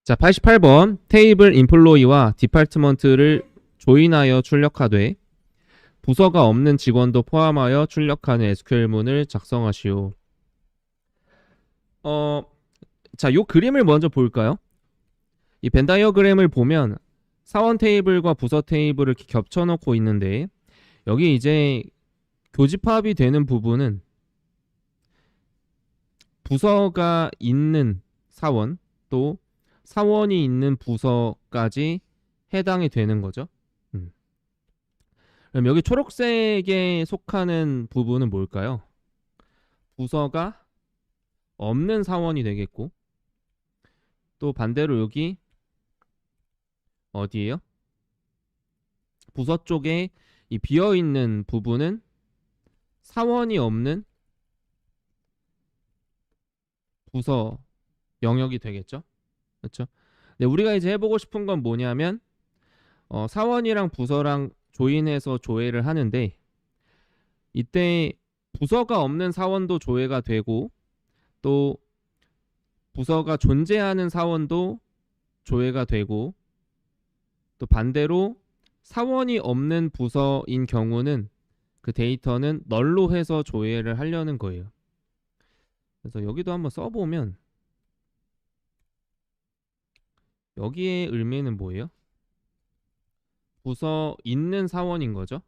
자, 88번 테이블 인플로이와 디파트먼트를 조인하여 출력하되 부서가 없는 직원도 포함하여 출력하는 SQL문을 작성하시오. 어, 자, 요 그림을 먼저 볼까요? 이 벤 다이어그램을 보면 사원 테이블과 부서 테이블을 이렇게 겹쳐놓고 있는데 여기 이제 교집합이 되는 부분은 부서가 있는 사원 또 사원이 있는 부서까지 해당이 되는 거죠. 음. 그럼 여기 초록색에 속하는 부분은 뭘까요? 부서가 없는 사원이 되겠고 또 반대로 여기 어디예요? 부서 쪽에 이 비어있는 부분은 사원이 없는 부서 영역이 되겠죠? 그렇죠? 네, 우리가 이제 해보고 싶은 건 뭐냐면 사원이랑 부서랑 조인해서 조회를 하는데 이때 부서가 없는 사원도 조회가 되고 또 부서가 존재하는 사원도 조회가 되고 또 반대로 사원이 없는 부서인 경우는 그 데이터는 널로 해서 조회를 하려는 거예요. 그래서 여기도 한번 써보면 여기에 의미는 뭐예요? 부서 있는 사원인 거죠.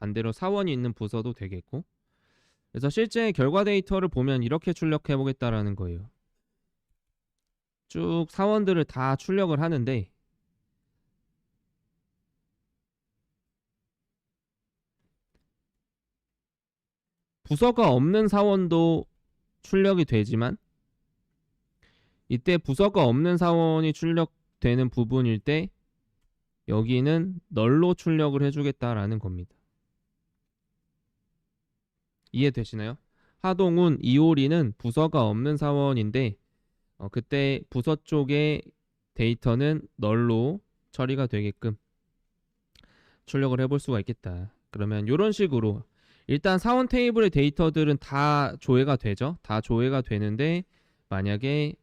반대로 사원이 있는 부서도 되겠고. 그래서 실제 결과 데이터를 보면 이렇게 출력해 보겠다라는 거예요. 쭉 사원들을 다 출력을 하는데 부서가 없는 사원도 출력이 되지만 이때 부서가 없는 사원이 출력되는 부분일 때 여기는 널로 출력을 해주겠다라는 겁니다. 이해되시나요? 하동훈, 이효리는 부서가 없는 사원인데 그때 부서 쪽의 데이터는 널로 처리가 되게끔 출력을 해볼 수가 있겠다. 그러면 이런 식으로 일단 사원 테이블의 데이터들은 다 조회가 되죠. 다 조회가 되는데 만약에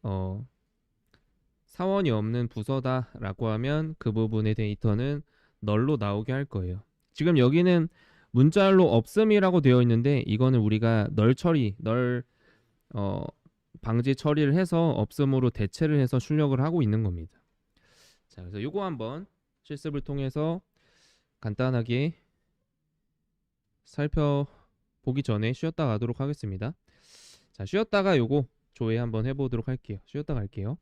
사원이 없는 부서다라고 하면 그 부분의 데이터는 널로 나오게 할 거예요. 지금 여기는 문자열로 없음이라고 되어 있는데 이거는 우리가 널 처리, 널 어, 방지 처리를 해서 없음으로 대체를 해서 출력을 하고 있는 겁니다. 자, 그래서 요거 한번 실습을 통해서 간단하게 살펴보기 전에 쉬었다 가도록 하겠습니다. 자, 쉬었다가 요거 조회 한번 해보도록 할게요. 쉬었다 갈게요.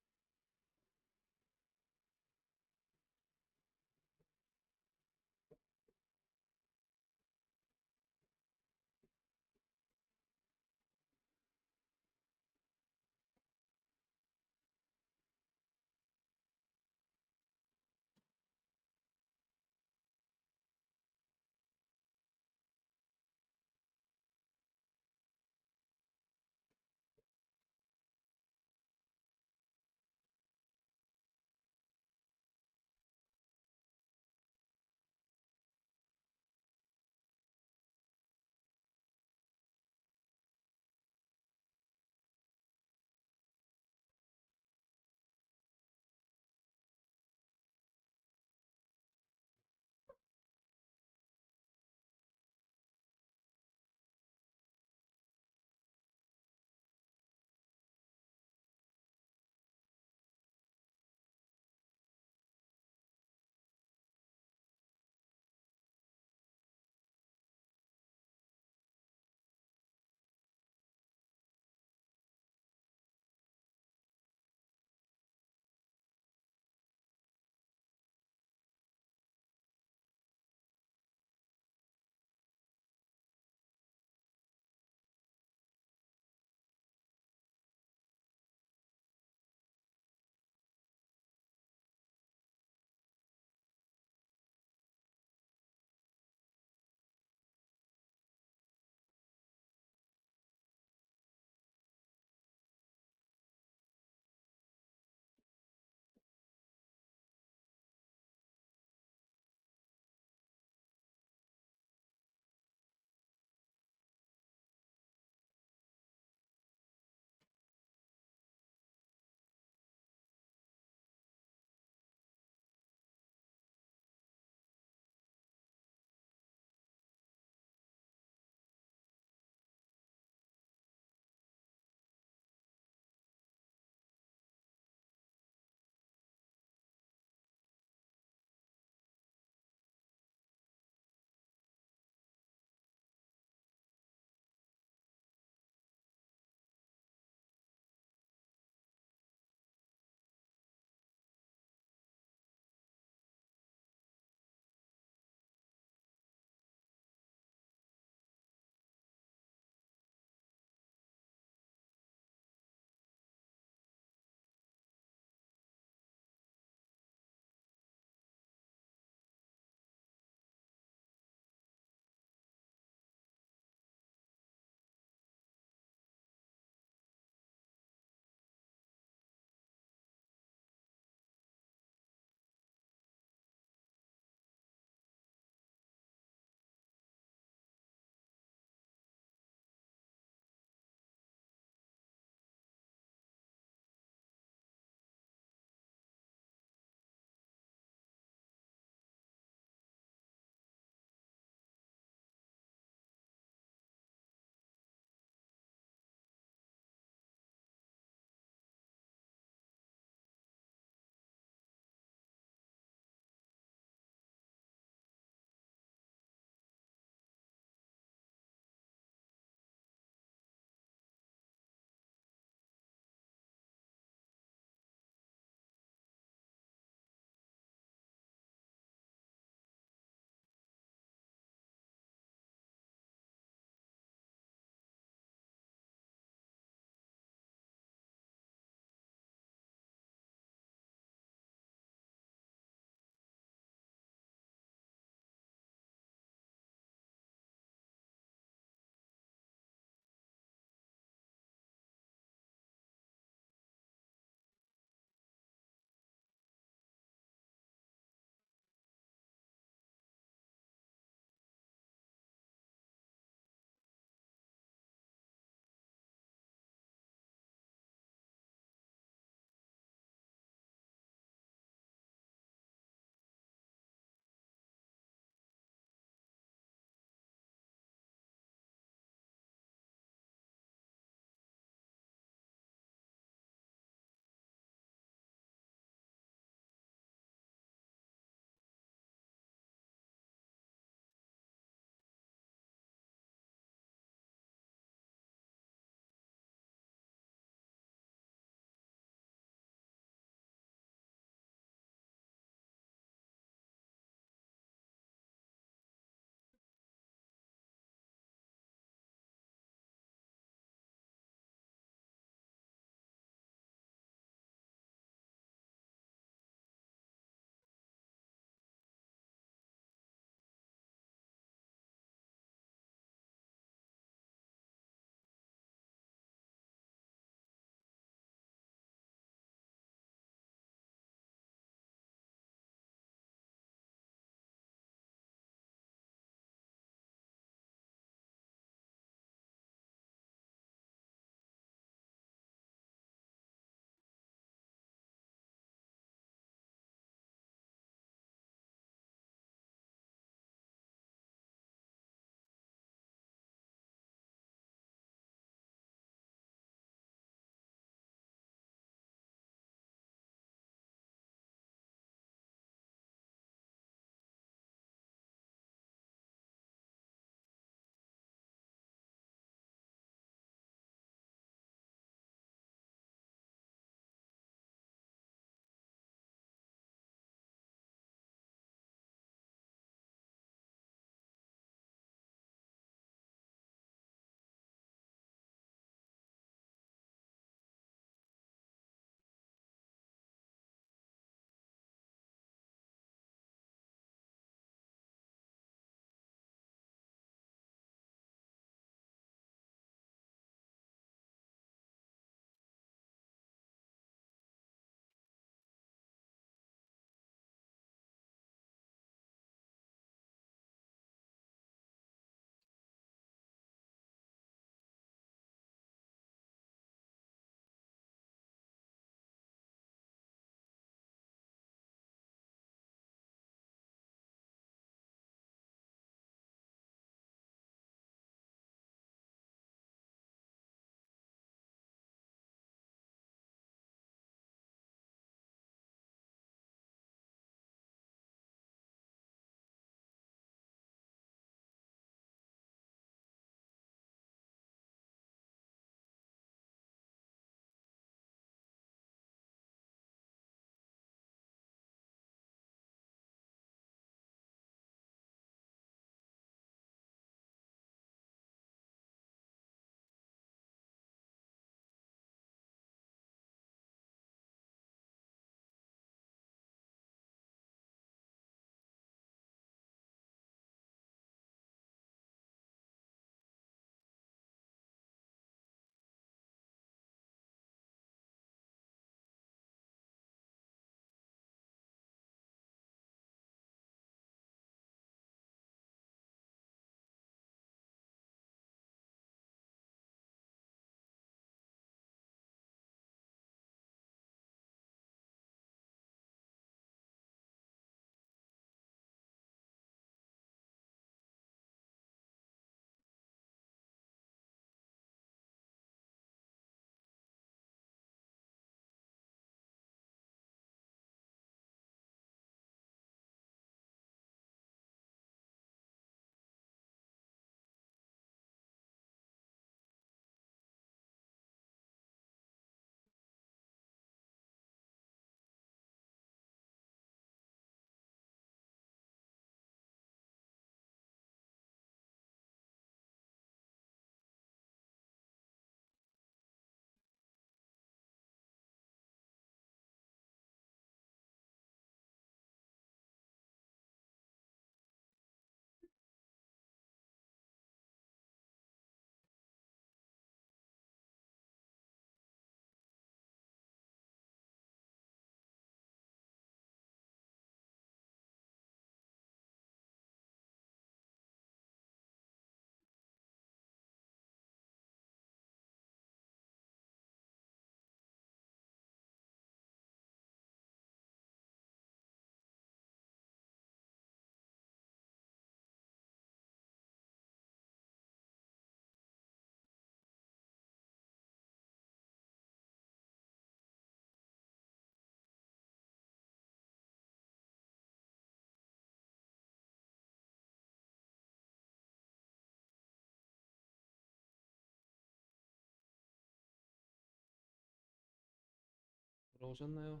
돌아오셨나요?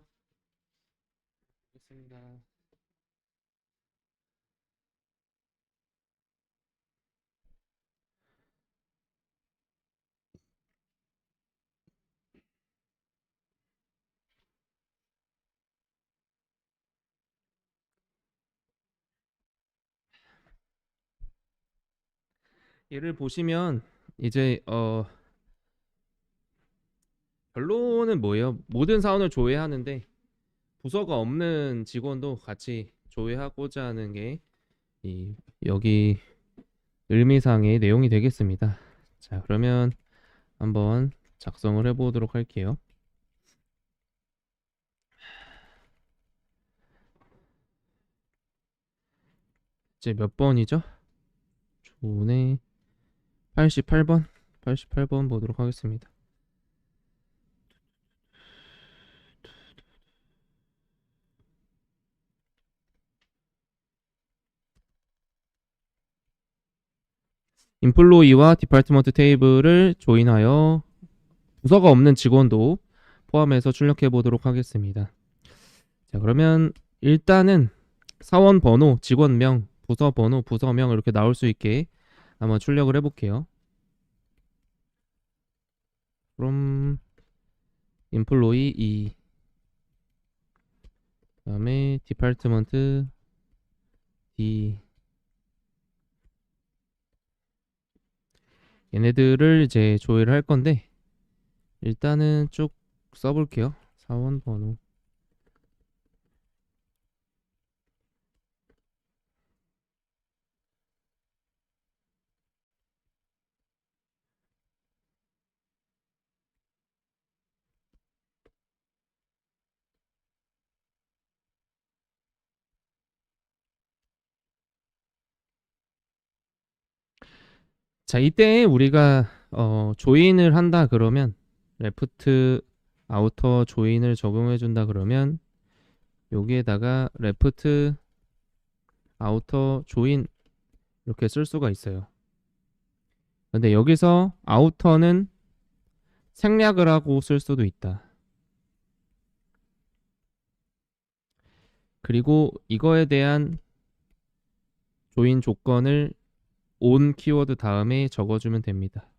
알겠습니다. 얘를 보시면 이제 결론은 뭐예요? 모든 사원을 조회하는데 부서가 없는 직원도 같이 조회하고자 하는 게 이 여기 의미상의 내용이 되겠습니다. 자, 그러면 한번 작성을 해보도록 할게요. 이제 몇 번이죠? 조네 88번? 88번 보도록 하겠습니다. 인플로이와 디파트먼트 테이블을 조인하여 부서가 없는 직원도 포함해서 출력해 보도록 하겠습니다. 자, 그러면 일단은 사원 번호, 직원명, 부서 번호, 부서명 이렇게 나올 수 있게 한번 출력을 해볼게요. from employee 2 그다음에 디파트먼트 D 얘네들을 이제 조회를 할 건데 일단은 쭉 써볼게요. 사원 번호. 자, 이때 우리가 조인을 한다 그러면 레프트 아우터 조인을 적용해 준다 그러면 여기에다가 레프트 아우터 조인 이렇게 쓸 수가 있어요. 근데 여기서 아우터는 생략을 하고 쓸 수도 있다. 그리고 이거에 대한 조인 조건을 on 키워드 다음에 적어주면 됩니다.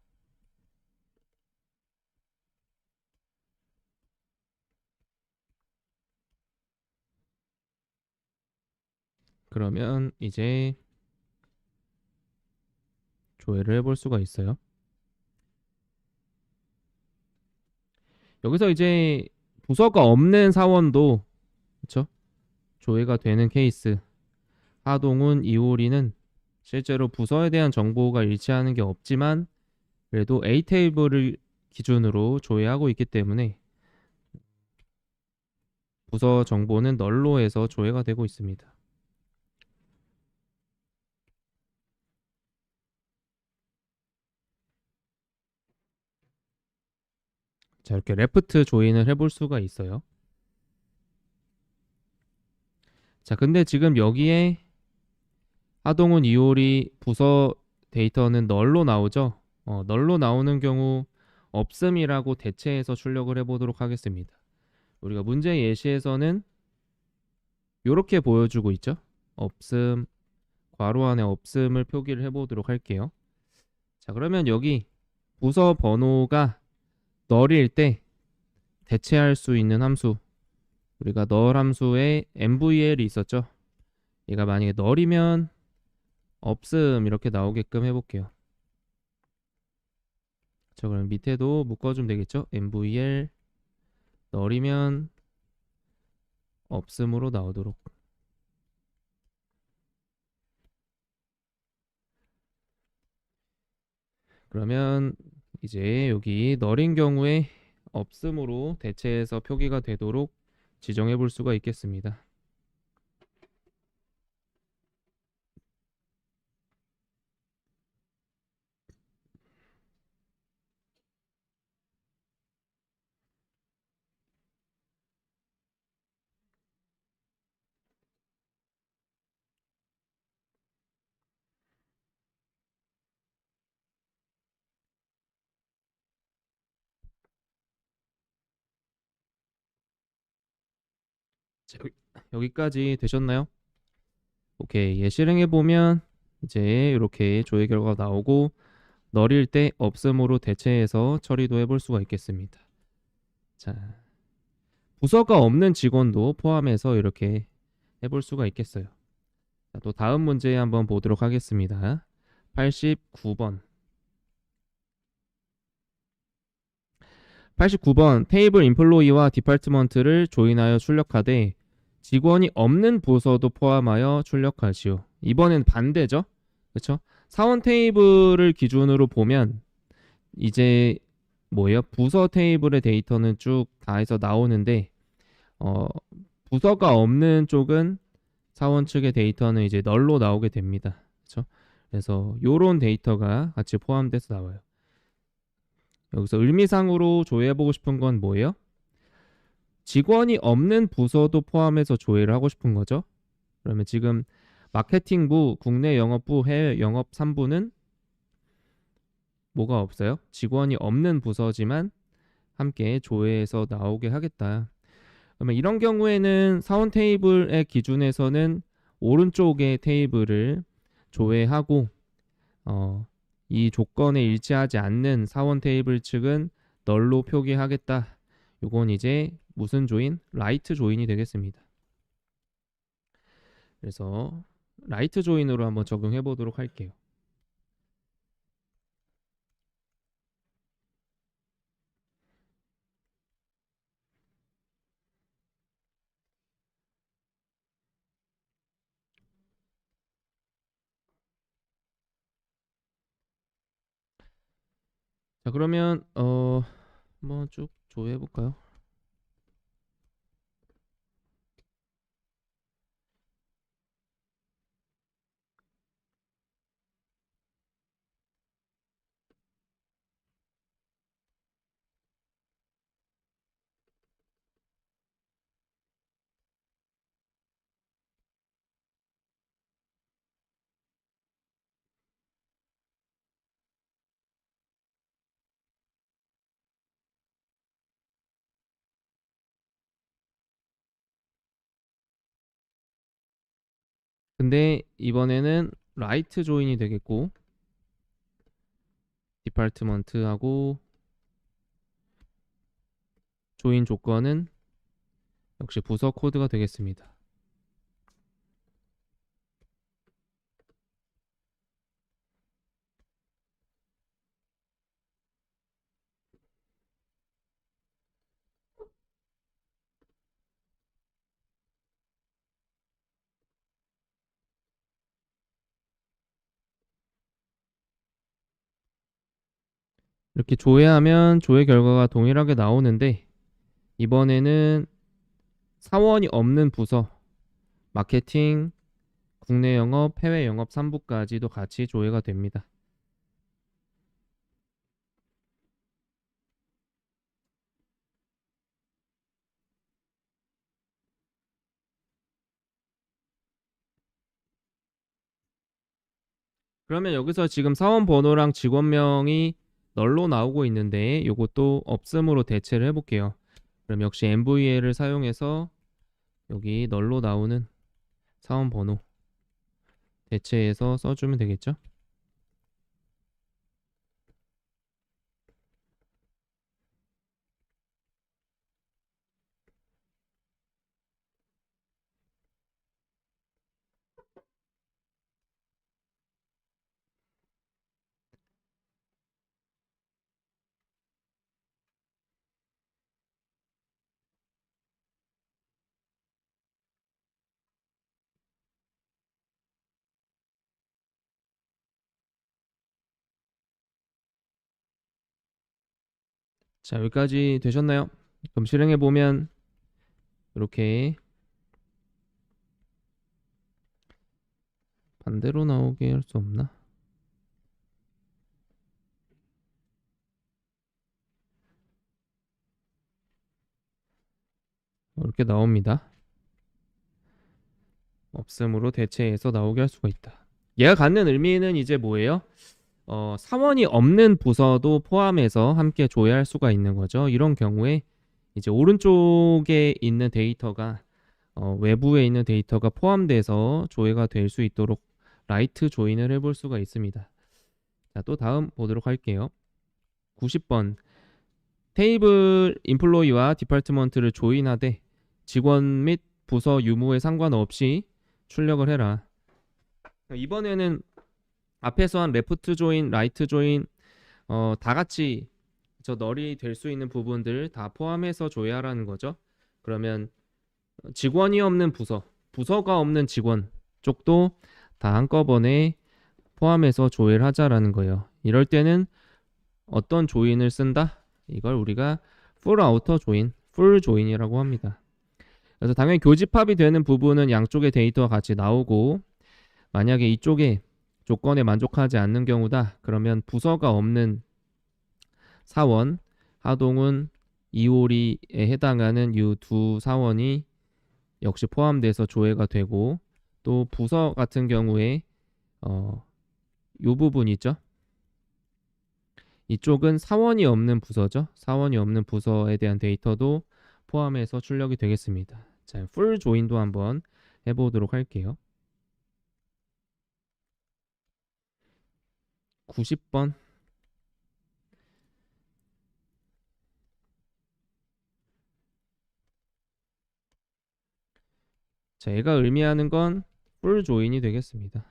그러면 이제 조회를 해볼 수가 있어요. 여기서 이제 부서가 없는 사원도 그쵸? 조회가 되는 케이스. 하동훈, 이호리는 실제로 부서에 대한 정보가 일치하는 게 없지만 그래도 A 테이블을 기준으로 조회하고 있기 때문에 부서 정보는 널로 해서 조회가 되고 있습니다. 자, 이렇게 레프트 조인을 해볼 수가 있어요. 자, 근데 지금 여기에 하동훈, 이호리 부서 데이터는 널로 나오죠. 널로 나오는 경우 없음이라고 대체해서 출력을 해보도록 하겠습니다. 우리가 문제 예시에서는 이렇게 보여주고 있죠. 없음, 괄호 안에 없음을 표기를 해보도록 할게요. 자, 그러면 여기 부서 번호가 널일 때 대체할 수 있는 함수 우리가 널 함수에 mvl이 있었죠. 얘가 만약에 널이면 없음 이렇게 나오게끔 해볼게요. 자, 그럼 밑에도 묶어주면 되겠죠. mvl 널이면 없음으로 나오도록. 그러면 이제 여기 널인 경우에 없음으로 대체해서 표기가 되도록 지정해 볼 수가 있겠습니다. 자, 여기까지 되셨나요? 오케이. 예, 실행해 보면 이제 이렇게 조회 결과가 나오고 널일 때 없음으로 대체해서 처리도 해볼 수가 있겠습니다. 자, 부서가 없는 직원도 포함해서 이렇게 해볼 수가 있겠어요. 자, 또 다음 문제 한번 보도록 하겠습니다. 89번. 89번 테이블 인플로이와 디파트먼트를 조인하여 출력하되 직원이 없는 부서도 포함하여 출력하시오. 이번엔 반대죠. 그렇죠? 사원 테이블을 기준으로 보면 이제 뭐예요? 부서 테이블의 데이터는 쭉 다 해서 나오는데 부서가 없는 쪽은 사원 측의 데이터는 이제 널로 나오게 됩니다. 그렇죠? 그래서 요런 데이터가 같이 포함돼서 나와요. 여기서 의미상으로 조회해보고 싶은 건 뭐예요? 직원이 없는 부서도 포함해서 조회를 하고 싶은 거죠. 그러면 지금 마케팅부, 국내 영업부, 해외 영업 3부는 뭐가 없어요? 직원이 없는 부서지만 함께 조회해서 나오게 하겠다. 그러면 이런 경우에는 사원 테이블의 기준에서는 오른쪽의 테이블을 조회하고 이 조건에 일치하지 않는 사원 테이블 측은 널로 표기하겠다. 요건 이제 무슨 조인? 라이트 조인이 되겠습니다. 그래서 라이트 조인으로 한번 적용해 보도록 할게요. 자, 그러면 한번 쭉 조회해 볼까요? 근데 이번에는 라이트 조인이 되겠고 디파트먼트하고 조인 조건은 역시 부서 코드가 되겠습니다. 이렇게 조회하면 조회 결과가 동일하게 나오는데 이번에는 사원이 없는 부서 마케팅, 국내 영업, 해외 영업 3부까지도 같이 조회가 됩니다. 그러면 여기서 지금 사원 번호랑 직원명이 널로 나오고 있는데 이것도 없음으로 대체를 해볼게요. 그럼 역시 MVA를 사용해서 여기 널로 나오는 사원 번호 대체해서 써주면 되겠죠? 자, 여기까지 되셨나요? 그럼 실행해 보면 이렇게 반대로 나오게 할 수 없나? 이렇게 나옵니다. 없음으로 대체해서 나오게 할 수가 있다. 얘가 갖는 의미는 이제 뭐예요? 사원이 없는 부서도 포함해서 함께 조회할 수가 있는 거죠. 이런 경우에 이제 오른쪽에 있는 데이터가 외부에 있는 데이터가 포함돼서 조회가 될 수 있도록 라이트 조인을 해볼 수가 있습니다. 자, 또 다음 보도록 할게요. 90번 테이블 인플로이와 디파트먼트를 조인하되 직원 및 부서 유무에 상관없이 출력을 해라. 이번에는 앞에서 한 레프트 조인, 라이트 조인 다 같이 저 널이 될 수 있는 부분들 다 포함해서 조회하라는 거죠. 그러면 직원이 없는 부서, 부서가 없는 직원 쪽도 다 한꺼번에 포함해서 조회를 하자라는 거예요. 이럴 때는 어떤 조인을 쓴다? 이걸 우리가 full outer join, full join이라고 합니다. 그래서 당연히 교집합이 되는 부분은 양쪽의 데이터가 같이 나오고, 만약에 이쪽에 조건에 만족하지 않는 경우다. 그러면 부서가 없는 사원, 하동훈, 이호리에 해당하는 이 두 사원이 역시 포함돼서 조회가 되고, 또 부서 같은 경우에 이 부분 있죠. 이쪽은 사원이 없는 부서죠. 사원이 없는 부서에 대한 데이터도 포함해서 출력이 되겠습니다. 자, 풀 조인도 한번 해보도록 할게요. 90번. 자, 얘가 의미하는 건 풀 조인이 되겠습니다.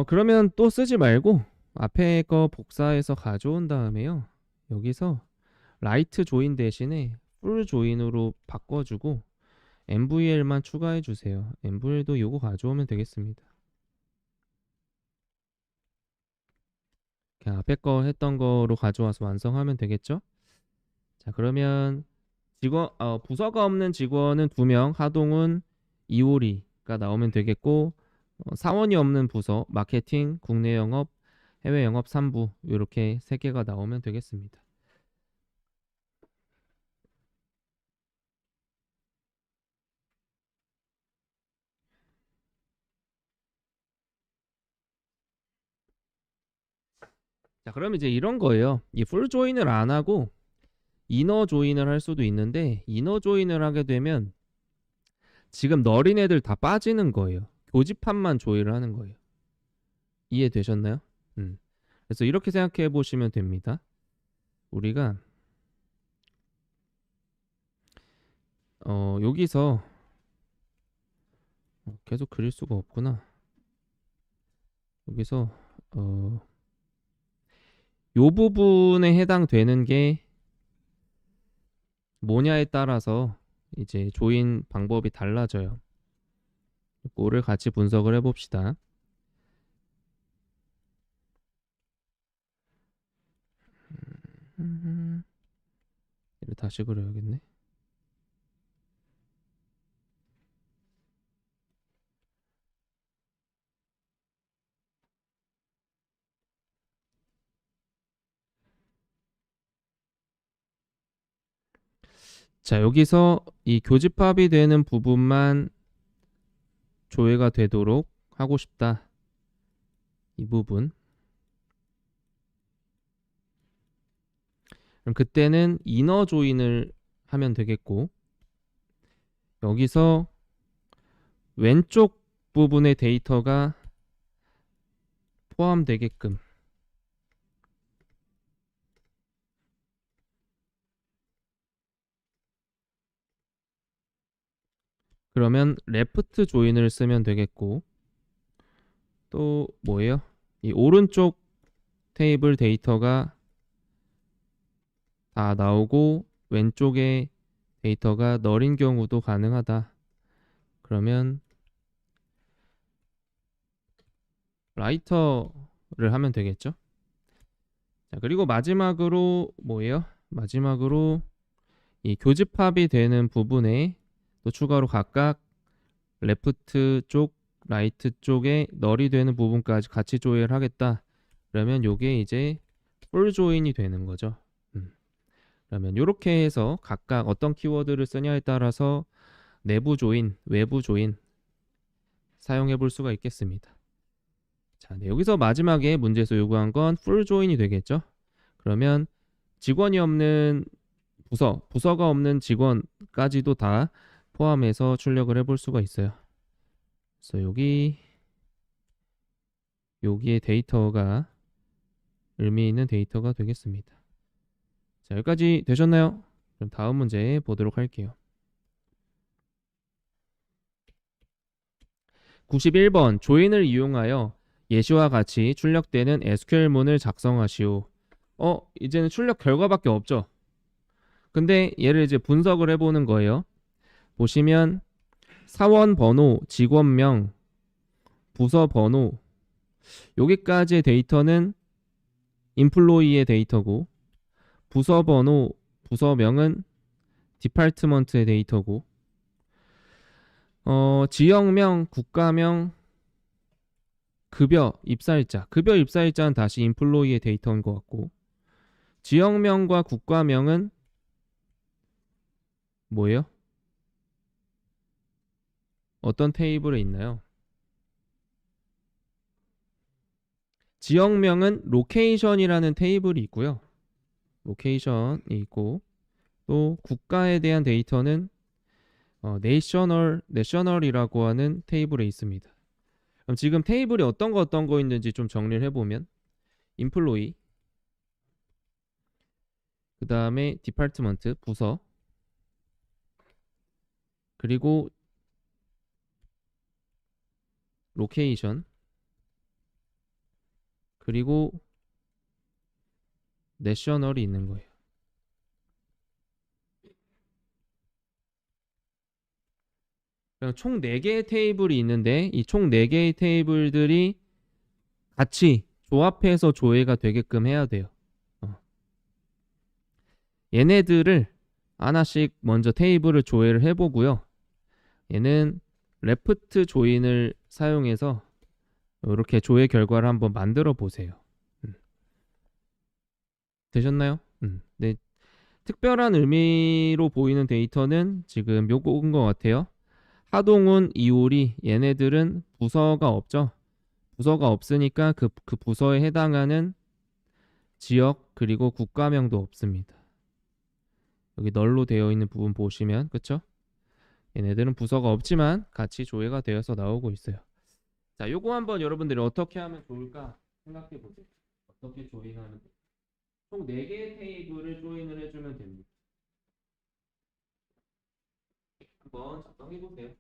그러면 또 쓰지 말고 앞에 거 복사해서 가져온 다음에요. 여기서 라이트 조인 대신에 풀 조인으로 바꿔주고 MVL만 추가해 주세요. MVL도 요거 가져오면 되겠습니다. 그냥 앞에 거 했던 거로 가져와서 완성하면 되겠죠? 자, 그러면 부서가 없는 직원은 2명, 하동훈, 이호리가 나오면 되겠고, 사원이 없는 부서, 마케팅, 국내 영업, 해외 영업 3부 이렇게 3개가 나오면 되겠습니다. 자, 그럼 이제 이런 거예요. 이 풀 조인을 안 하고 이너 조인을 할 수도 있는데, 이너 조인을 하게 되면 지금 널인 애들 다 빠지는 거예요. 교집합만 조회를 하는 거예요. 이해되셨나요? 그래서 이렇게 생각해 보시면 됩니다. 우리가 여기서 계속 그릴 수가 없구나. 여기서 요 부분에 해당되는 게 뭐냐에 따라서 이제 조인 방법이 달라져요. 이거를 같이 분석을 해봅시다. 이를 다시 그려야겠네. 자, 여기서 이 교집합이 되는 부분만 조회가 되도록 하고 싶다. 이 부분. 그럼 그때는 이너 조인을 하면 되겠고, 여기서 왼쪽 부분의 데이터가 포함되게끔 그러면 레프트 조인을 쓰면 되겠고, 또 뭐예요? 이 오른쪽 테이블 데이터가 다 나오고 왼쪽에 데이터가 널인 경우도 가능하다. 그러면 라이터를 하면 되겠죠? 자, 그리고 마지막으로 뭐예요? 마지막으로 이 교집합이 되는 부분에 또 추가로 각각 레프트 쪽, 라이트 쪽에 널이 되는 부분까지 같이 조회를 하겠다. 그러면 요게 이제 풀 조인이 되는 거죠. 그러면 이렇게 해서 각각 어떤 키워드를 쓰냐에 따라서 내부 조인, 외부 조인 사용해 볼 수가 있겠습니다. 자, 네, 여기서 마지막에 문제에서 요구한 건 풀 조인이 되겠죠. 그러면 직원이 없는 부서가 없는 직원까지도 다 포함해서 출력을 해볼 수가 있어요. 그래서 여기에 데이터가 의미 있는 데이터가 되겠습니다. 자, 여기까지 되셨나요? 그럼 다음 문제 보도록 할게요. 91번 조인을 이용하여 예시와 같이 출력되는 SQL문을 작성하시오. 이제는 출력 결과밖에 없죠. 근데 얘를 이제 분석을 해보는 거예요. 보시면 사원 번호, 직원명, 부서 번호, 여기까지의 데이터는 인플로이의 데이터고, 부서 번호, 부서명은 디파트먼트의 데이터고, 지역명, 국가명, 급여 입사일자는 다시 인플로이의 데이터인 것 같고, 지역명과 국가명은 뭐예요? 어떤 테이블에 있나요? 지역명은 로케이션이라는 테이블이 있고요. 로케이션이 있고, 또 국가에 대한 데이터는 내셔널이라고 하는 테이블에 있습니다. 그럼 지금 테이블이 어떤 거 있는지 좀 정리를 해보면 인플로이, 그 다음에 디파트먼트, 부서, 그리고 로케이션, 그리고 내셔널이 있는 거예요. 그럼 총 4개의 테이블이 있는데 이 총 4개의 테이블들이 같이 조합해서 조회가 되게끔 해야 돼요. 얘네들을 하나씩 먼저 테이블을 조회를 해보고요. 얘는 레프트 조인을 사용해서 이렇게 조회 결과를 한번 만들어 보세요. 되셨나요? 네, 특별한 의미로 보이는 데이터는 지금 요거인 것 같아요. 하동훈, 이효리 얘네들은 부서가 없죠. 부서가 없으니까 그 부서에 해당하는 지역 그리고 국가명도 없습니다. 여기 널로 되어 있는 부분 보시면 그쵸? 얘네들은 부서가 없지만 같이 조회가 되어서 나오고 있어요. 자, 요거 한번 여러분들이 어떻게 하면 좋을까 생각해 보세요. 어떻게 조인하면 돼요? 총 4개의 테이블을 조인을 해주면 됩니다. 한번 작성해 보세요.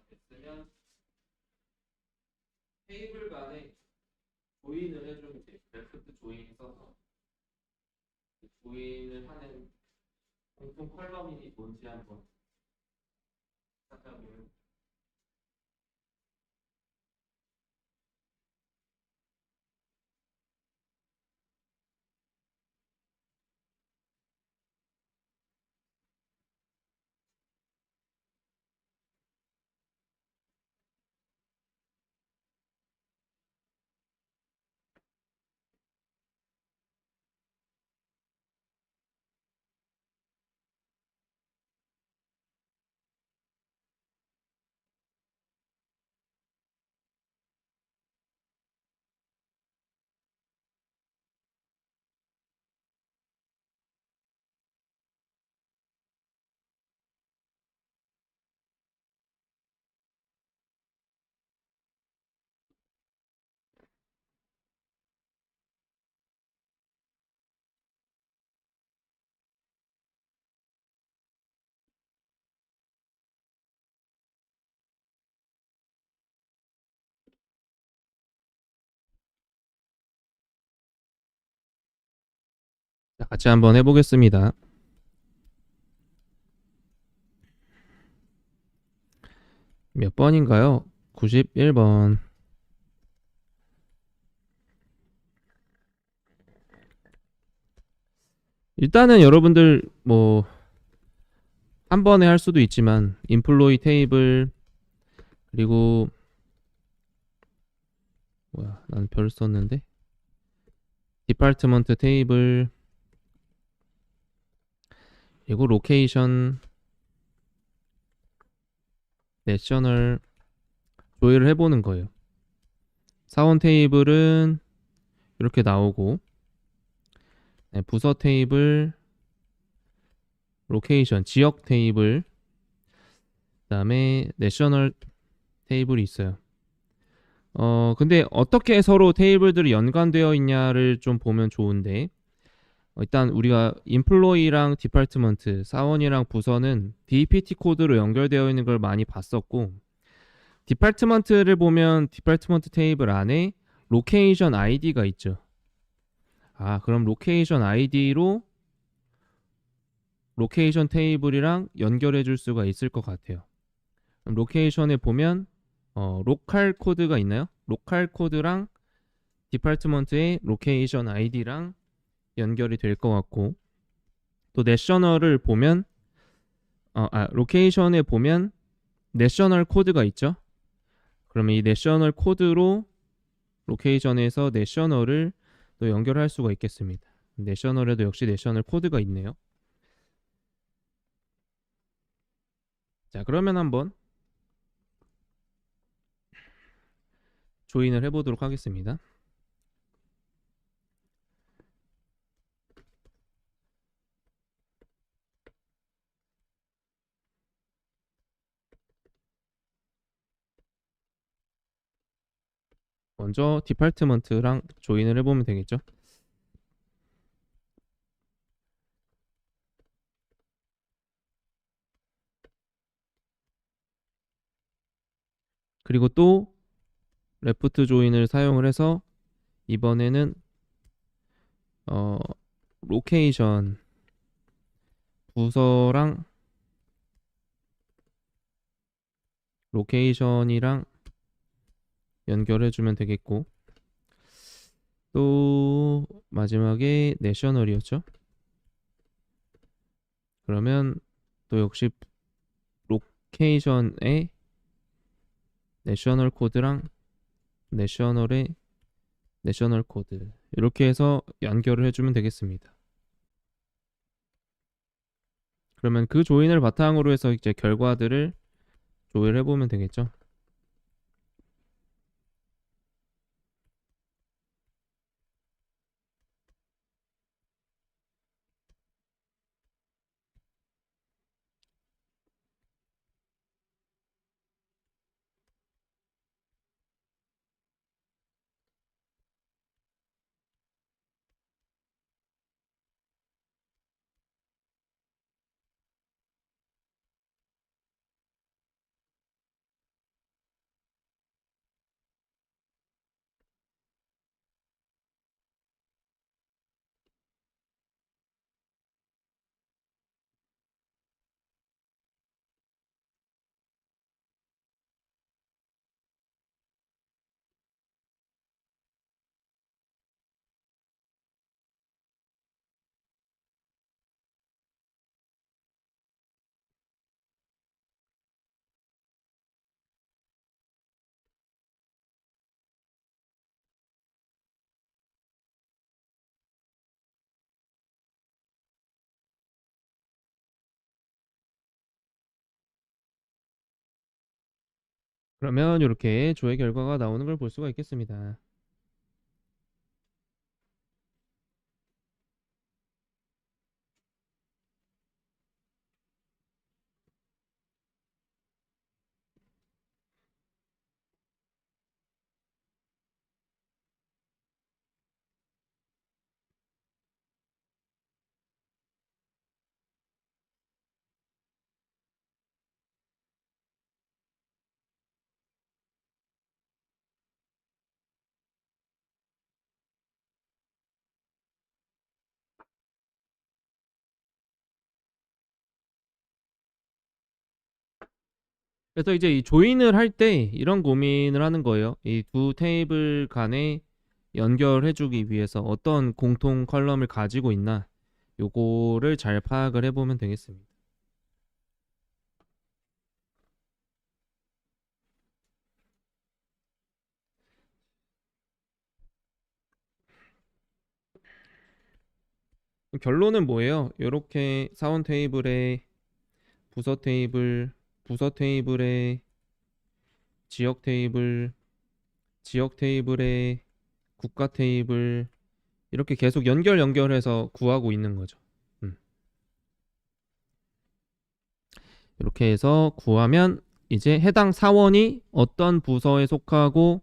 됐으면 테이블 간에 조인을 해주면 돼요. 레프트 조인 써서 조인을 하는 공통 컬럼이 뭔지 한번 찾아보면 자, 같이 한번 해보겠습니다. 몇 번인가요? 91번. 일단은 여러분들 뭐 한 번에 할 수도 있지만 인플로이 테이블 그리고 뭐야 난 별 썼는데 디파트먼트 테이블 그리고 로케이션 내셔널 조회를 해보는 거예요. 사원 테이블은 이렇게 나오고 네, 부서 테이블 로케이션 지역 테이블 그다음에 내셔널 테이블이 있어요. 근데 어떻게 서로 테이블들이 연관되어 있냐를 좀 보면 좋은데 일단 우리가 인플로이랑 디파트먼트, 사원이랑 부서는 DPT 코드로 연결되어 있는 걸 많이 봤었고 디파트먼트를 보면 디파트먼트 테이블 안에 로케이션 아이디가 있죠. 그럼 로케이션 아이디로 로케이션 테이블이랑 연결해 줄 수가 있을 것 같아요. 그럼 로케이션에 보면 로컬 코드가 있나요? 로컬 코드랑 디파트먼트의 로케이션 아이디랑 연결이 될 것 같고 또 내셔널을 보면 로케이션에 보면 내셔널 코드가 있죠. 그러면 이 내셔널 코드로 로케이션에서 내셔널을 또 연결할 수가 있겠습니다. 내셔널에도 역시 내셔널 코드가 있네요. 자, 그러면 한번 조인을 해보도록 하겠습니다. 먼저 디파트먼트랑 조인을 해보면 되겠죠. 그리고 또 레프트 조인을 사용을 해서 이번에는 어, 로케이션 부서랑 로케이션이랑 연결해주면 되겠고 또 마지막에 내셔널이었죠. 그러면 또 역시 로케이션의 내셔널 코드랑 내셔널의 내셔널 코드 이렇게 해서 연결을 해주면 되겠습니다. 그러면 그 조인을 바탕으로 해서 이제 결과들을 조회를 해보면 되겠죠. 그러면 이렇게 조회 결과가 나오는 걸 볼 수가 있겠습니다. 그래서 이제 이 조인을 할 때 이런 고민을 하는 거예요. 이 두 테이블 간에 연결해주기 위해서 어떤 공통 컬럼을 가지고 있나 요거를 잘 파악을 해보면 되겠습니다. 결론은 뭐예요? 이렇게 사원 테이블에 부서 테이블, 부서 테이블에 지역 테이블, 지역 테이블에 국가 테이블 이렇게 계속 연결해서 구하고 있는 거죠. 이렇게 해서 구하면 이제 해당 사원이 어떤 부서에 속하고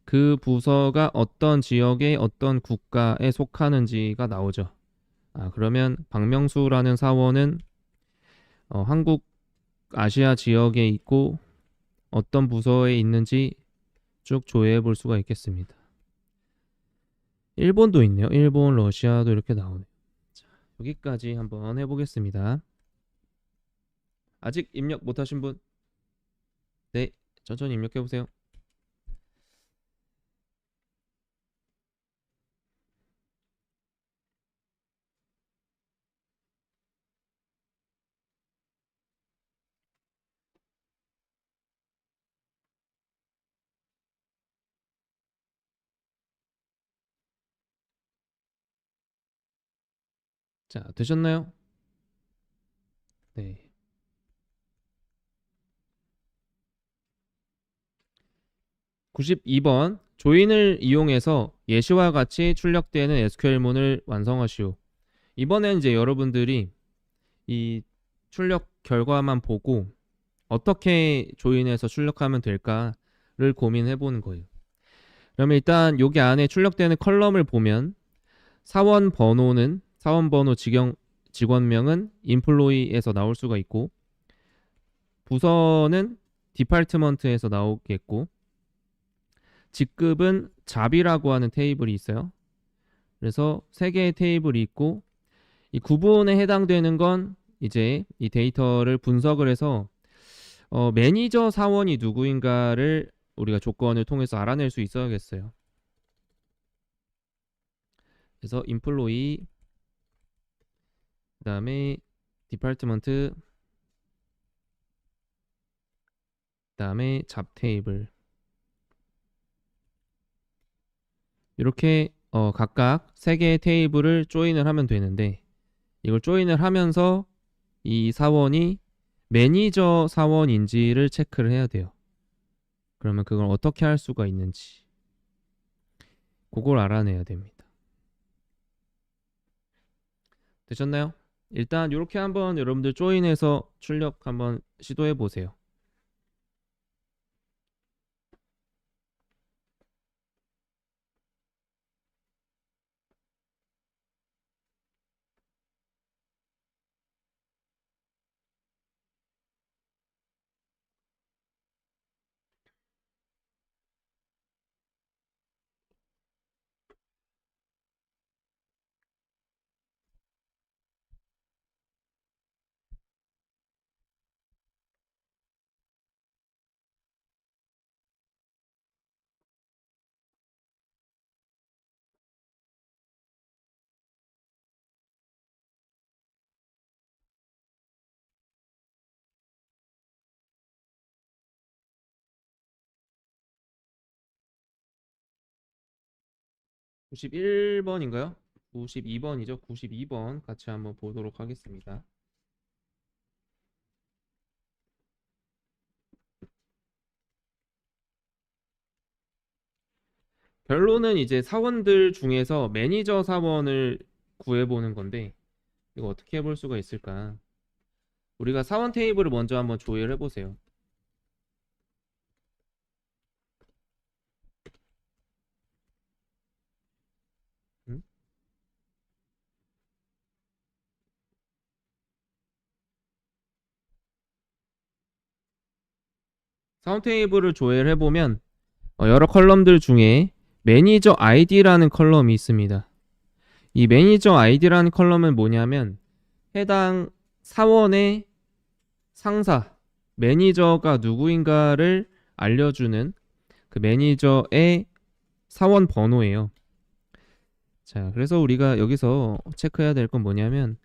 그 부서가 어떤 지역의 어떤 국가에 속하는지가 나오죠. 그러면 박명수라는 사원은 한국 아시아 지역에 있고 어떤 부서에 있는지 쭉 조회해 볼 수가 있겠습니다. 일본도 있네요. 일본, 러시아도 이렇게 나오네요. 자, 여기까지 한번 해보겠습니다. 아직 입력 못하신 분? 네, 천천히 입력해 보세요. 자, 되셨나요? 네. 92번 조인을 이용해서 예시와 같이 출력되는 SQL문을 완성하시오. 이번엔 이제 여러분들이 이 출력 결과만 보고 어떻게 조인해서 출력하면 될까를 고민해 보는 거예요. 그러면 일단 여기 안에 출력되는 컬럼을 보면 사원 번호는 사원 번호 직원명은 employee에서 나올 수가 있고 부서는 디파트먼트에서 나오겠고 직급은 잡이라고 하는 테이블이 있어요. 그래서 세 개의 테이블이 있고 이 구분에 해당되는 건 이제 이 데이터를 분석을 해서 매니저 사원이 누구인가를 우리가 조건을 통해서 알아낼 수 있어야겠어요. 그래서 employee 그다음에 디파트먼트 그다음에 잡 테이블 이렇게 각각 세 개의 테이블을 조인을 하면 되는데 이걸 조인을 하면서 이 사원이 매니저 사원인지를 체크를 해야 돼요. 그러면 그걸 어떻게 할 수가 있는지 그걸 알아내야 됩니다. 되셨나요? 일단 이렇게 한번 여러분들 조인해서 출력 한번 시도해 보세요. (91번인가요) 92번이죠. 92번 같이 한번 보도록 하겠습니다. 결론은 이제 사원들 중에서 매니저 사원을 구해보는 건데 이거 어떻게 해볼 수가 있을까? 우리가 사원 테이블을 먼저 한번 조회를 해보세요. 음? 사원 테이블을 조회를 해보면 여러 컬럼들 중에 매니저 아이디라는 컬럼이 있습니다. 이 매니저 아이디라는 컬럼은 뭐냐면 해당 사원의 상사 매니저가 누구인가를 알려주는 그 매니저의 사원 번호예요. 자, 그래서 우리가 여기서 체크해야 될 건 뭐냐면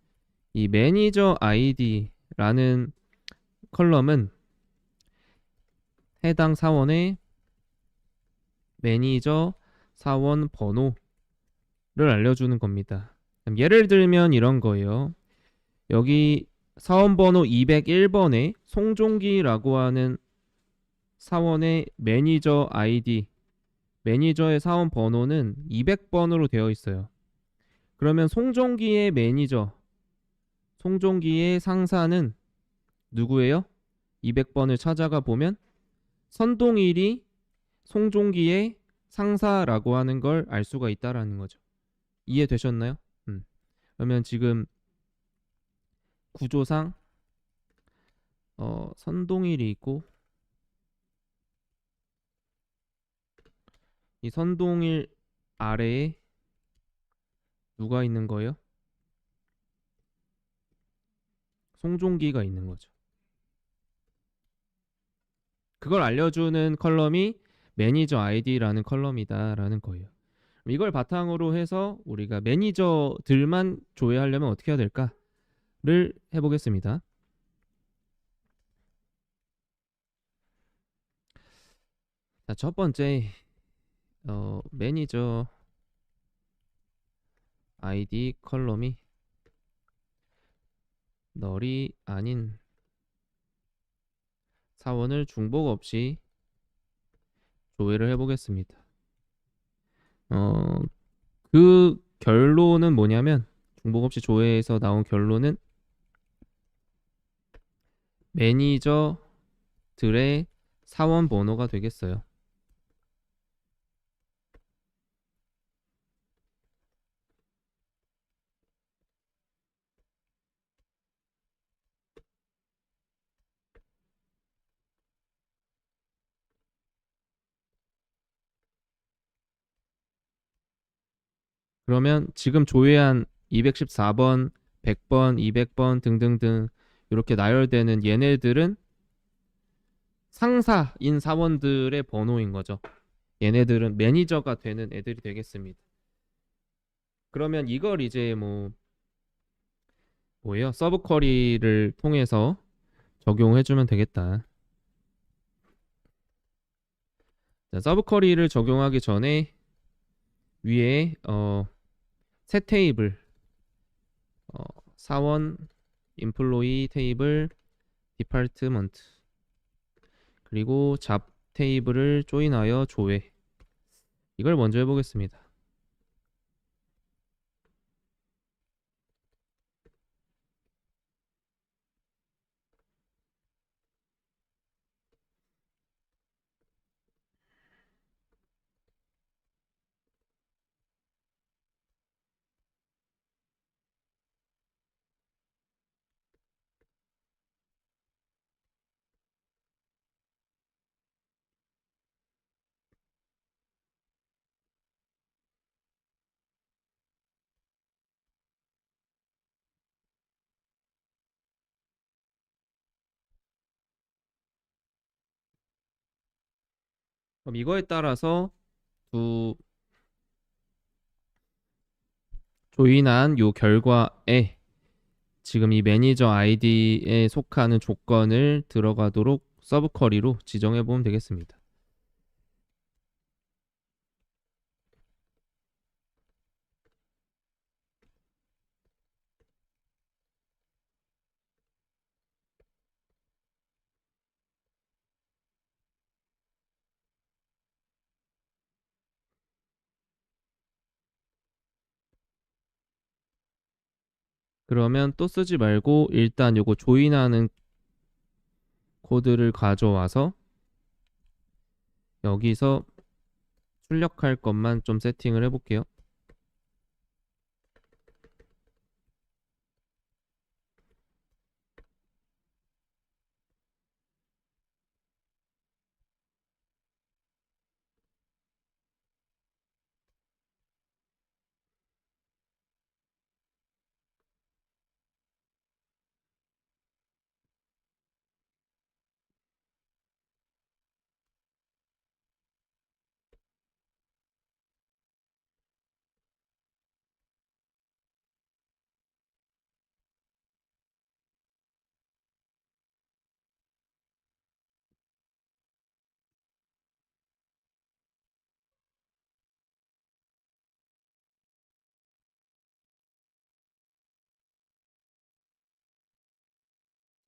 이 매니저 아이디라는 컬럼은 해당 사원의 매니저 사원 번호를 알려주는 겁니다. 예를 들면 이런 거예요. 여기 사원 번호 201번에 송종기라고 하는 사원의 매니저 아이디, 매니저의 사원 번호는 200번으로 되어 있어요. 그러면 송종기의 매니저, 송종기의 상사는 누구예요? 200번을 찾아가 보면 선동일이 송종기의 상사라고 하는 걸 알 수가 있다라는 거죠. 이해되셨나요? 그러면 지금 구조상 선동일이 있고 이 선동일 아래에 누가 있는 거예요? 송종기가 있는 거죠. 그걸 알려주는 컬럼이 매니저 아이디라는 컬럼이다라는 거예요. 이걸 바탕으로 해서 우리가 매니저들만 조회하려면 어떻게 해야 될까를 해보겠습니다. 자, 첫 번째 매니저 아이디 컬럼이 널이 아닌 사원을 중복 없이 조회를 해보겠습니다. 그 결론은 뭐냐면 중복 없이 조회에서 나온 결론은 매니저들의 사원 번호가 되겠어요. 그러면 지금 조회한 214번, 100번, 200번 등등등 이렇게 나열되는 얘네들은 상사인 사원들의 번호인 거죠. 얘네들은 매니저가 되는 애들이 되겠습니다. 그러면 이걸 이제 뭐예요? 서브 쿼리를 통해서 적용해주면 되겠다. 자, 서브 쿼리를 적용하기 전에 위에 새 테이블 사원 인플로이 테이블 디파트먼트 그리고 잡 테이블을 조인하여 조회 이걸 먼저 해보겠습니다. 그럼 이거에 따라서 두 조인한 요 결과에 지금 이 매니저 아이디에 속하는 조건을 들어가도록 서브 쿼리로 지정해 보면 되겠습니다. 그러면 또 쓰지 말고 일단 요거 조인하는 코드를 가져와서 여기서 출력할 것만 좀 세팅을 해볼게요.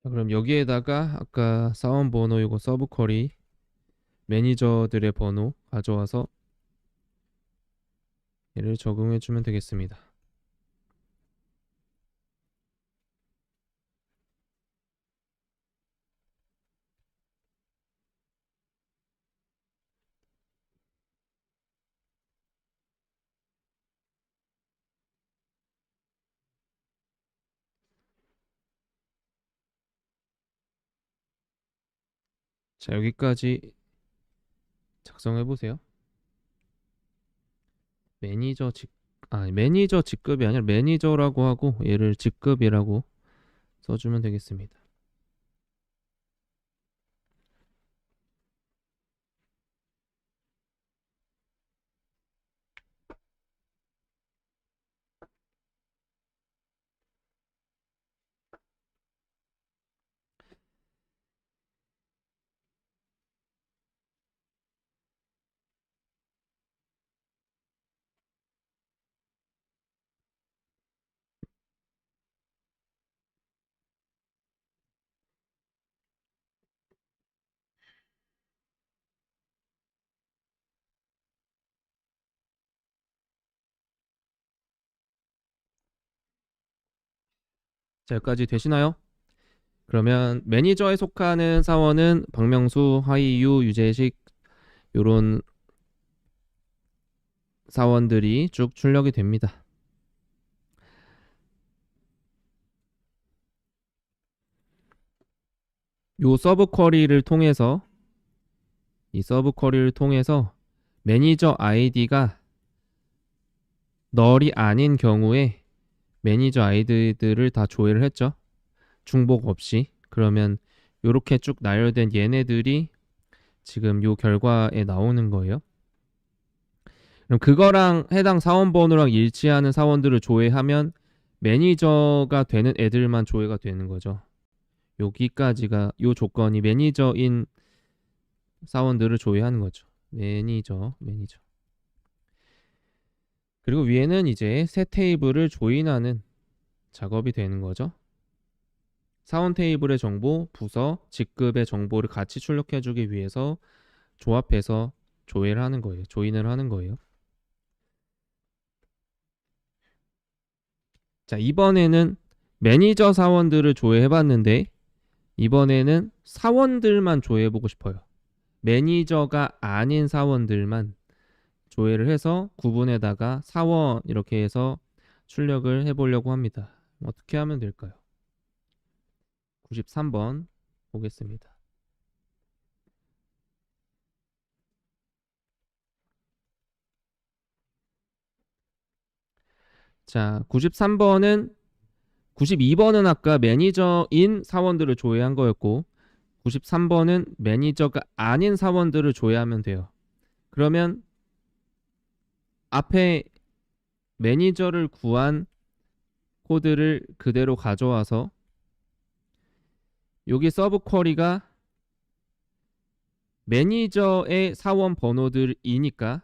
자, 그럼 여기에다가 아까 사원 번호 이거 서브 쿼리 매니저들의 번호 가져와서 얘를 적용해 주면 되겠습니다. 자, 여기까지 작성해 보세요. 매니저 직 매니저 직급이 아니라 매니저라고 하고 얘를 직급이라고 써주면 되겠습니다. 자, 여기까지 되시나요? 그러면 매니저에 속하는 사원은 박명수, 하이유, 유재식 요런 사원들이 쭉 출력이 됩니다. 요 서브 쿼리를 통해서 이 서브 쿼리를 통해서 매니저 아이디가 널이 아닌 경우에 매니저 아이디들을 다 조회를 했죠. 중복 없이. 그러면 요렇게 쭉 나열된 얘네들이 지금 요 결과에 나오는 거예요. 그럼 그거랑 해당 사원 번호랑 일치하는 사원들을 조회하면 매니저가 되는 애들만 조회가 되는 거죠. 여기까지가 요 조건이 매니저인 사원들을 조회하는 거죠. 매니저. 그리고 위에는 이제 새 테이블을 조인하는 작업이 되는 거죠. 사원 테이블의 정보, 부서, 직급의 정보를 같이 출력해주기 위해서 조합해서 조회를 하는 거예요. 조인을 하는 거예요. 자, 이번에는 매니저 사원들을 조회해봤는데 이번에는 사원들만 조회해보고 싶어요. 매니저가 아닌 사원들만 조회를 해서 구분에다가 사원 이렇게 해서 출력을 해보려고 합니다. 어떻게 하면 될까요? 93번 보겠습니다. 자, 93번은 92번은 아까 매니저인 사원들을 조회한 거였고 93번은 매니저가 아닌 사원들을 조회하면 돼요. 그러면 앞에 매니저를 구한 코드를 그대로 가져와서 여기 서브 쿼리가 매니저의 사원 번호들이니까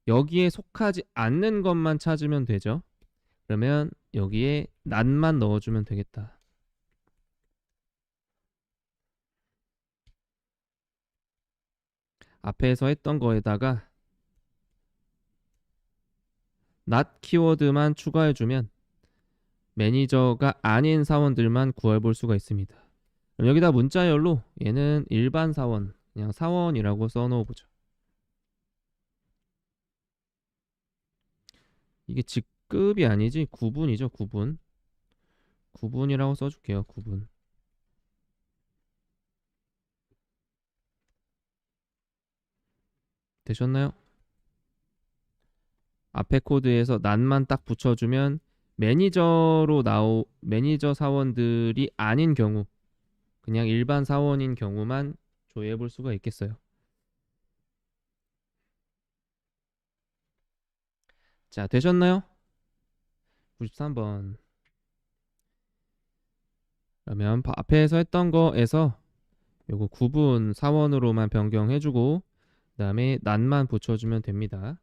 여기에 속하지 않는 것만 찾으면 되죠. 그러면 여기에 낫만 넣어주면 되겠다. 앞에서 했던 거에다가 낫 키워드만 추가해주면 매니저가 아닌 사원들만 구해볼 수가 있습니다. 그럼 여기다 문자열로 얘는 일반 사원, 그냥 사원이라고 써놓어보죠. 이게 직급이 아니지 구분이죠. 구분이라고 써줄게요. 구분. 되셨나요? 앞에 코드에서 낫만 딱 붙여주면 매니저 사원들이 아닌 경우 그냥 일반 사원인 경우만 조회해 볼 수가 있겠어요. 자, 되셨나요? 93번. 그러면 앞에서 했던 거에서 요거 구분 사원으로만 변경해주고 그 다음에 낫만 붙여주면 됩니다.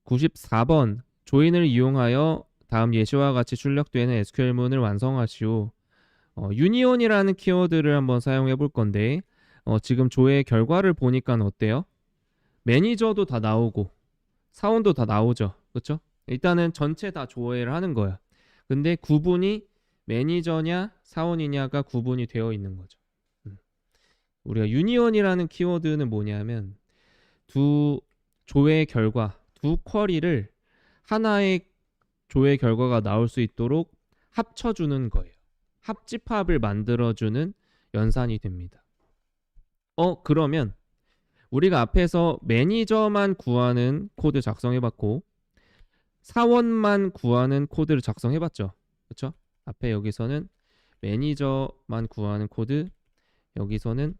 94번. 조인을 이용하여 다음 예시와 같이 출력되는 SQL문을 완성하시오. 유니온이라는 키워드를 한번 사용해 볼 건데 지금 조회 결과를 보니까 어때요? 매니저도 다 나오고 사원도 다 나오죠. 그렇죠? 일단은 전체 다 조회를 하는 거야. 근데 구분이 매니저냐 사원이냐가 구분이 되어 있는 거죠. 우리가 유니온이라는 키워드는 뭐냐면 두 조회 결과, 두 쿼리를 하나의 조회 결과가 나올 수 있도록 합쳐주는 거예요. 합집합을 만들어주는 연산이 됩니다. 그러면 우리가 앞에서 매니저만 구하는 코드 작성해봤고 사원만 구하는 코드를 작성해봤죠. 그렇죠? 앞에 여기서는 매니저만 구하는 코드, 여기서는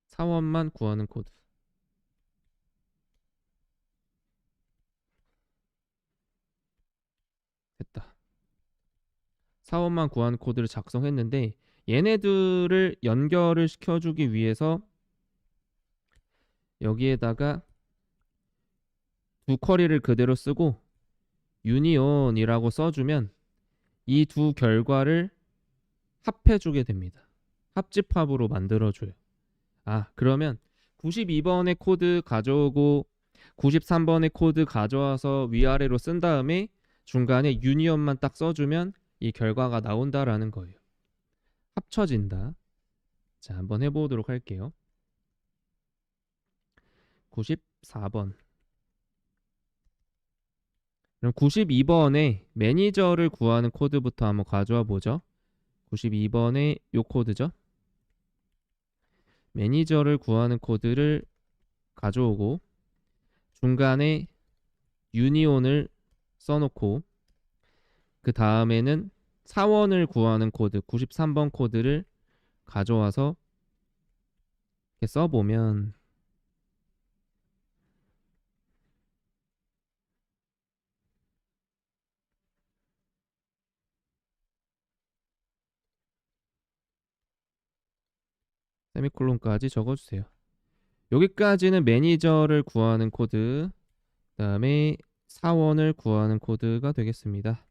사원만 구하는 코드. 됐다. 사원만 구하는 코드를 작성했는데 얘네들을 연결을 시켜주기 위해서 여기에다가 두 쿼리를 그대로 쓰고 유니온이라고 써주면 이 두 결과를 합해주게 됩니다. 합집합으로 만들어줘요. 그러면 92번의 코드 가져오고 93번의 코드 가져와서 위아래로 쓴 다음에 중간에 유니온만 딱 써주면 이 결과가 나온다라는 거예요. 합쳐진다. 자, 한번 해보도록 할게요. 94번. 그럼 92번에 매니저를 구하는 코드부터 한번 가져와 보죠. 92번에 요 코드죠. 매니저를 구하는 코드를 가져오고 중간에 유니온을 써놓고 그 다음에는 사원을 구하는 코드 93번 코드를 가져와서 이렇게 써보면 세미콜론까지 적어주세요. 여기까지는 매니저를 구하는 코드, 그 다음에 사원을 구하는 코드가 되겠습니다.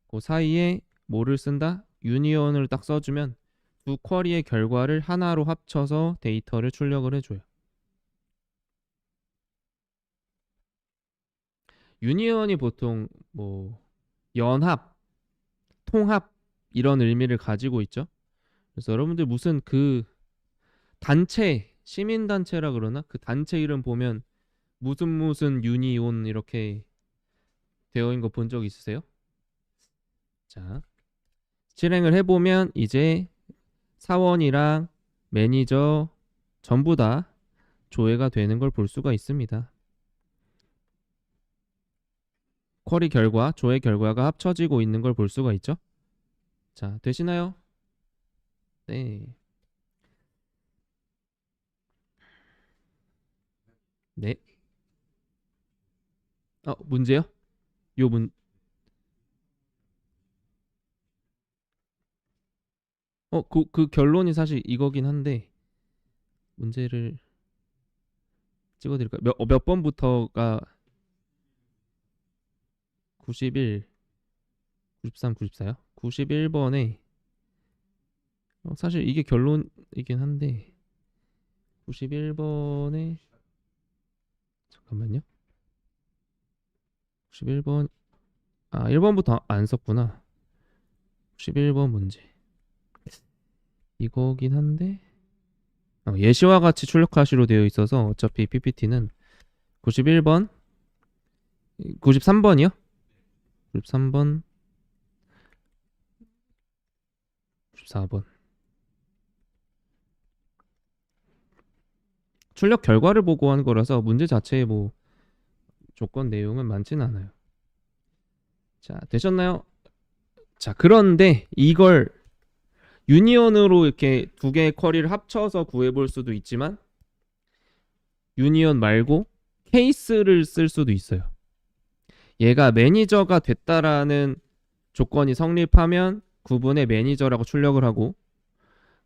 그 사이에 뭐를 쓴다? 유니온을 딱 써주면 두 쿼리의 결과를 하나로 합쳐서 데이터를 출력을 해줘요. 유니온이 보통 뭐 연합, 통합 이런 의미를 가지고 있죠. 그래서 여러분들 무슨 그 단체, 시민단체라 그러나? 그 단체 이름 보면 무슨 유니온 이렇게 되어 있는 거 본 적 있으세요? 자, 실행을 해보면 이제 사원이랑 매니저 전부 다 조회가 되는 걸 볼 수가 있습니다. 쿼리 결과, 조회 결과가 합쳐지고 있는 걸 볼 수가 있죠. 자, 되시나요? 네. 네. 문제요? 요 그 결론이 사실 이거긴 한데 문제를 찍어드릴까요? 몇 번부터가 91, 93, 94요? 91번에 사실 이게 결론이긴 한데 91번에 잠깐만요. 91번 1번부터 안 썼구나. 91번 문제 이거긴 한데 예시와 같이 출력하시로 되어 있어서 어차피 PPT는 91번 93번이요? 93번 94번 출력 결과를 보고 하는 거라서 문제 자체에 뭐 조건 내용은 많지는 않아요. 자, 되셨나요? 자, 그런데 이걸 유니온으로 이렇게 두 개의 쿼리를 합쳐서 구해볼 수도 있지만 유니온 말고 케이스를 쓸 수도 있어요. 얘가 매니저가 됐다라는 조건이 성립하면 구분의 매니저라고 출력을 하고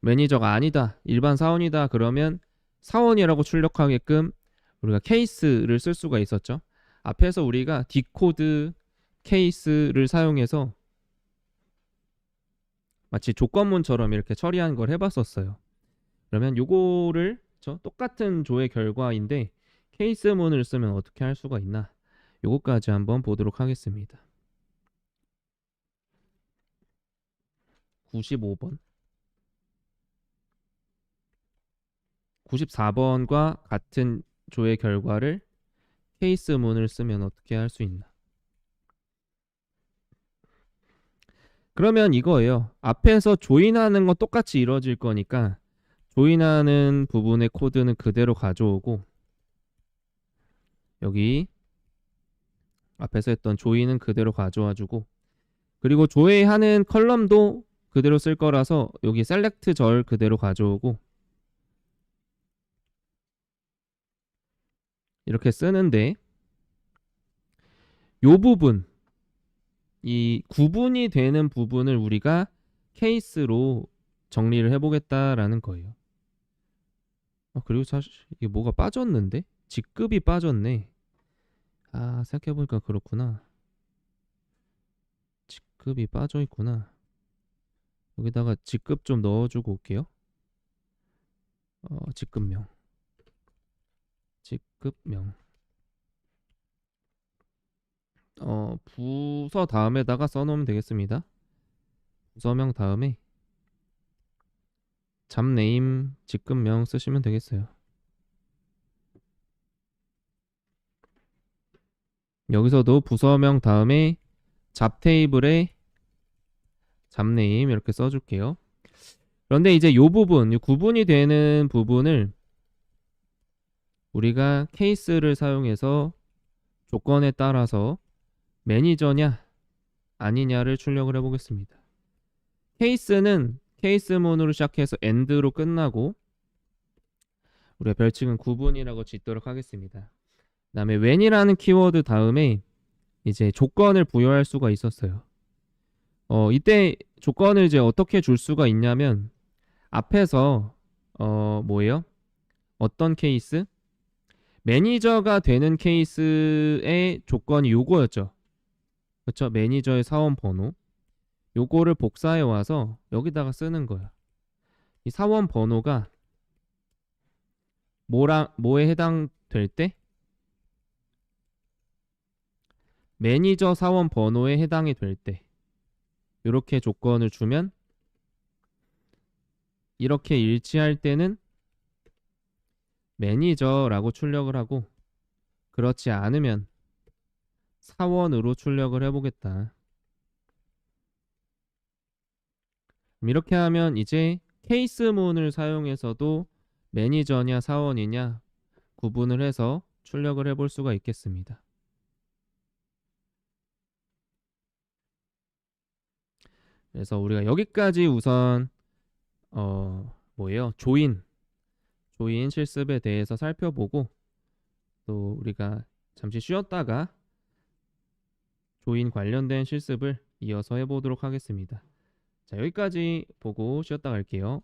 매니저가 아니다, 일반 사원이다 그러면 사원이라고 출력하게끔 우리가 케이스를 쓸 수가 있었죠. 앞에서 우리가 디코드 케이스를 사용해서 마치 조건문처럼 이렇게 처리한 걸 해봤었어요. 그러면 요거를 똑같은 조의 결과인데 케이스문을 쓰면 어떻게 할 수가 있나? 요거까지 한번 보도록 하겠습니다. 95번. 94번과 같은 조의 결과를 케이스문을 쓰면 어떻게 할 수 있나? 그러면 이거예요. 앞에서 조인하는 건 똑같이 이루어질 거니까 조인하는 부분의 코드는 그대로 가져오고 여기 앞에서 했던 조인은 그대로 가져와주고 그리고 조회하는 컬럼도 그대로 쓸 거라서 여기 셀렉트 절 그대로 가져오고 이렇게 쓰는데 요 부분 이 구분이 되는 부분을 우리가 케이스로 정리를 해보겠다라는 거예요. 그리고 사실 이게 뭐가 빠졌는데? 직급이 빠졌네. 생각해보니까 그렇구나. 직급이 빠져있구나. 여기다가 직급 좀 넣어주고 올게요. 직급명. 부서 다음에다가 써놓으면 되겠습니다. 부서명 다음에 잡네임 직급명 쓰시면 되겠어요. 여기서도 부서명 다음에 잡 테이블에 잡네임 이렇게 써줄게요. 그런데 이제 요 부분, 이 구분이 되는 부분을 우리가 케이스를 사용해서 조건에 따라서 매니저냐 아니냐를 출력을 해보겠습니다. 케이스는 케이스문으로 시작해서 end로 끝나고 우리가 별칭은 구분이라고 짓도록 하겠습니다. 그 다음에 when이라는 키워드 다음에 이제 조건을 부여할 수가 있었어요. 이때 조건을 이제 어떻게 줄 수가 있냐면 앞에서 뭐예요? 어떤 케이스? 매니저가 되는 케이스의 조건이 요거였죠. 그렇죠? 매니저의 사원 번호. 요거를 복사해 와서 여기다가 쓰는 거야. 이 사원 번호가 뭐에 해당될 때? 매니저 사원 번호에 해당이 될 때. 이렇게 조건을 주면 이렇게 일치할 때는 매니저라고 출력을 하고 그렇지 않으면 사원으로 출력을 해보겠다. 이렇게 하면 이제 케이스문을 사용해서도 매니저냐 사원이냐 구분을 해서 출력을 해볼 수가 있겠습니다. 그래서 우리가 여기까지 우선 뭐예요? 조인 실습에 대해서 살펴보고 또 우리가 잠시 쉬었다가 조인 관련된 실습을 이어서 해보도록 하겠습니다. 자, 여기까지 보고 쉬었다 갈게요.